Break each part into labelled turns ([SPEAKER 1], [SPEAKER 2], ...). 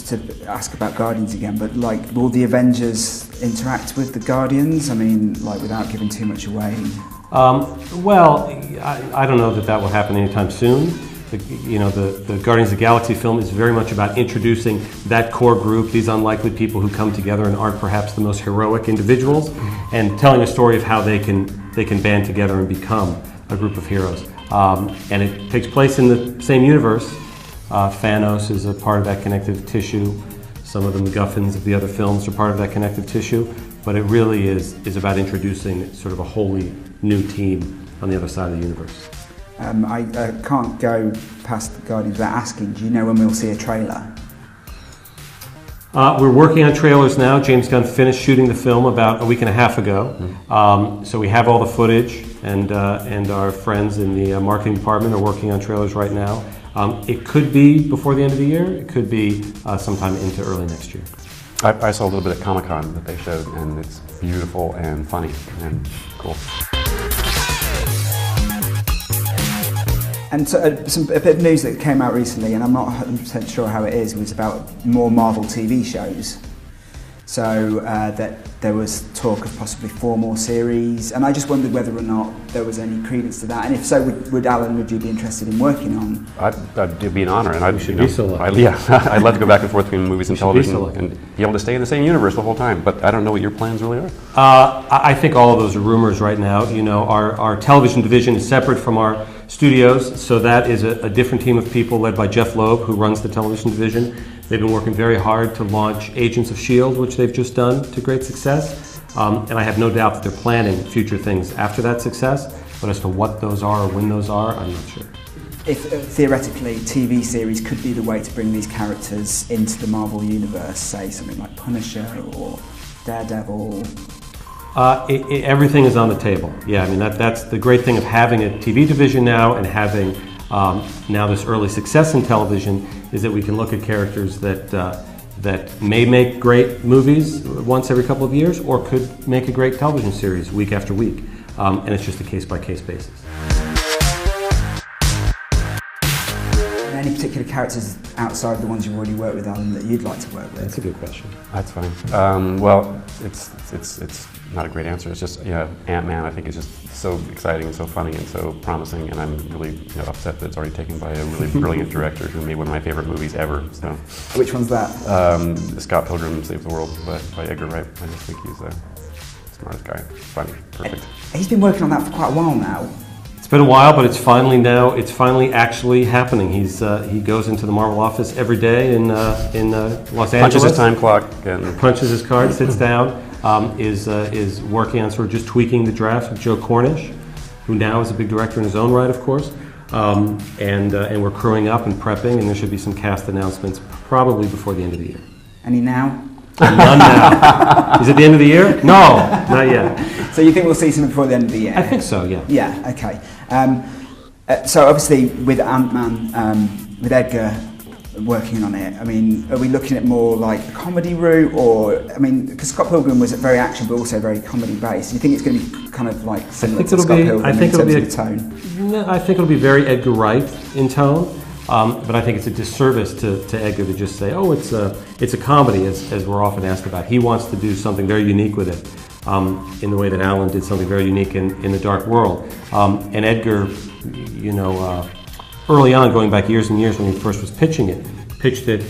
[SPEAKER 1] just to ask about Guardians again, but like, will the Avengers interact with the Guardians? I mean, like, without giving too much away.
[SPEAKER 2] Well, I don't know that will happen anytime soon. The Guardians of the Galaxy film is very much about introducing that core group, these unlikely people who come together and aren't perhaps the most heroic individuals, and telling a story of how they can band together and become a group of heroes. And it takes place in the same universe. Thanos is a part of that connective tissue. Some of the MacGuffins of the other films are part of that connective tissue. But it really is about introducing sort of a wholly new team on the other side of the universe.
[SPEAKER 1] I can't go past the Guardians without asking, do you know when we'll see a trailer?
[SPEAKER 2] We're working on trailers now. James Gunn finished shooting the film about a week and a half ago. So we have all the footage, and our friends in the marketing department are working on trailers right now. It could be before the end of the year. It could be sometime into early next year.
[SPEAKER 3] I saw a little bit at Comic-Con that they showed, and it's beautiful and funny and cool.
[SPEAKER 1] And so, a bit of news that came out recently, and I'm not 100% sure how it is, was about more Marvel TV shows. So that there was talk of possibly 4 more series, and I just wondered whether or not there was any credence to that, and if so, would you be interested in working on?
[SPEAKER 3] It'd be an honor, and
[SPEAKER 2] be so lucky.
[SPEAKER 3] I'd love to go back and forth between movies and television and be able to stay in the same universe the whole time. But I don't know what your plans really are.
[SPEAKER 2] I think all of those are rumors right now. Our television division is separate from our studios, so that is a different team of people led by Jeff Loeb, who runs the television division. They've been working very hard to launch Agents of S.H.I.E.L.D., which they've just done to great success. And I have no doubt that they're planning future things after that success, but as to what those are or when those are, I'm not sure.
[SPEAKER 1] If theoretically TV series could be the way to bring these characters into the Marvel universe, say something like Punisher or Daredevil.
[SPEAKER 2] Everything is on the table. Yeah, I mean that's the great thing of having a TV division now and having now this early success in television, is that we can look at characters that may make great movies once every couple of years, or could make a great television series week after week, and it's just a case-by-case basis.
[SPEAKER 1] Any particular characters outside the ones you've already worked with, Alan, that you'd like to work with?
[SPEAKER 2] That's a good question.
[SPEAKER 3] That's fine. Well, it's not a great answer. It's just, Ant-Man, I think, is just so exciting and so funny and so promising, and I'm really upset that it's already taken by a really brilliant director who made one of my favorite movies ever. So,
[SPEAKER 1] which one's that?
[SPEAKER 3] Scott Pilgrim Saves the World by Edgar Wright. I just think he's the smartest guy. Funny, perfect.
[SPEAKER 1] He's been working on that for quite a while now.
[SPEAKER 2] It's been a while, but it's finally actually happening. He goes into the Marvel office every day in Los Angeles.
[SPEAKER 3] Punches his time clock and
[SPEAKER 2] punches his card, sits down, is working on sort of just tweaking the drafts with Joe Cornish, who now is a big director in his own right, of course. And we're crewing up and prepping, and there should be some cast announcements probably before the end of the year.
[SPEAKER 1] Any now?
[SPEAKER 2] None now. Is it the end of the year? No, not yet.
[SPEAKER 1] So you think we'll see something before the end of the year?
[SPEAKER 2] I think so, yeah.
[SPEAKER 1] Yeah, okay. So obviously with Ant-Man, with Edgar working on it, I mean, are we looking at more like a comedy route, or, I mean, because Scott Pilgrim was very action but also very comedy based. Do you think it's going to be kind of like similar to Scott Pilgrim in terms of the tone?
[SPEAKER 2] No, I think it'll be very Edgar Wright in tone. But I think it's a disservice to Edgar to just say, oh, it's a comedy, as we're often asked about. He wants to do something very unique with it, in the way that Alan did something very unique in The Dark World. And Edgar, early on, going back years and years when he first was pitching it, pitched it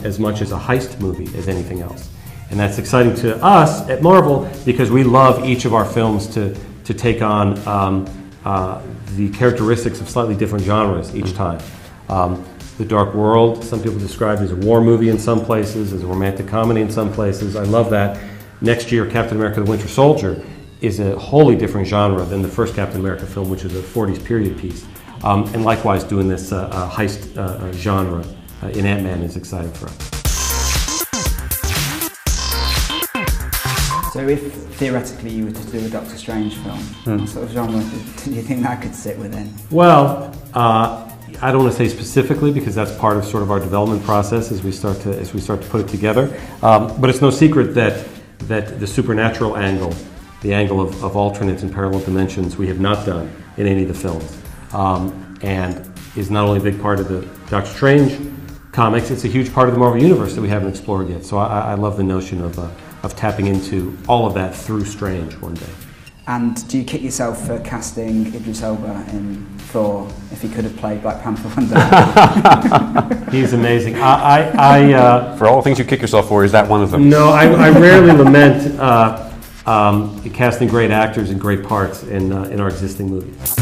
[SPEAKER 2] as much as a heist movie as anything else. And that's exciting to us at Marvel, because we love each of our films to take on the characteristics of slightly different genres each time. The Dark World, some people describe it as a war movie in some places, as a romantic comedy in some places. I love that. Next year, Captain America the Winter Soldier is a wholly different genre than the first Captain America film, which is a 40s period piece. And likewise, doing this heist genre in Ant-Man is exciting for us. So
[SPEAKER 1] if theoretically you were to do a Doctor Strange film, what sort of genre do you think that could sit within?
[SPEAKER 2] Well, I don't want to say specifically, because that's part of sort of our development process as we start to put it together. But it's no secret that the supernatural angle, the angle of alternates and parallel dimensions, we have not done in any of the films, and is not only a big part of the Doctor Strange comics, it's a huge part of the Marvel Universe that we haven't explored yet. So I love the notion of tapping into all of that through Strange one day.
[SPEAKER 1] And do you kick yourself for casting Idris Elba in Thor if he could have played Black Panther one day?
[SPEAKER 2] He's amazing.
[SPEAKER 3] For all the things you kick yourself for, is that one of them?
[SPEAKER 2] No, I rarely lament casting great actors in great parts in our existing movies.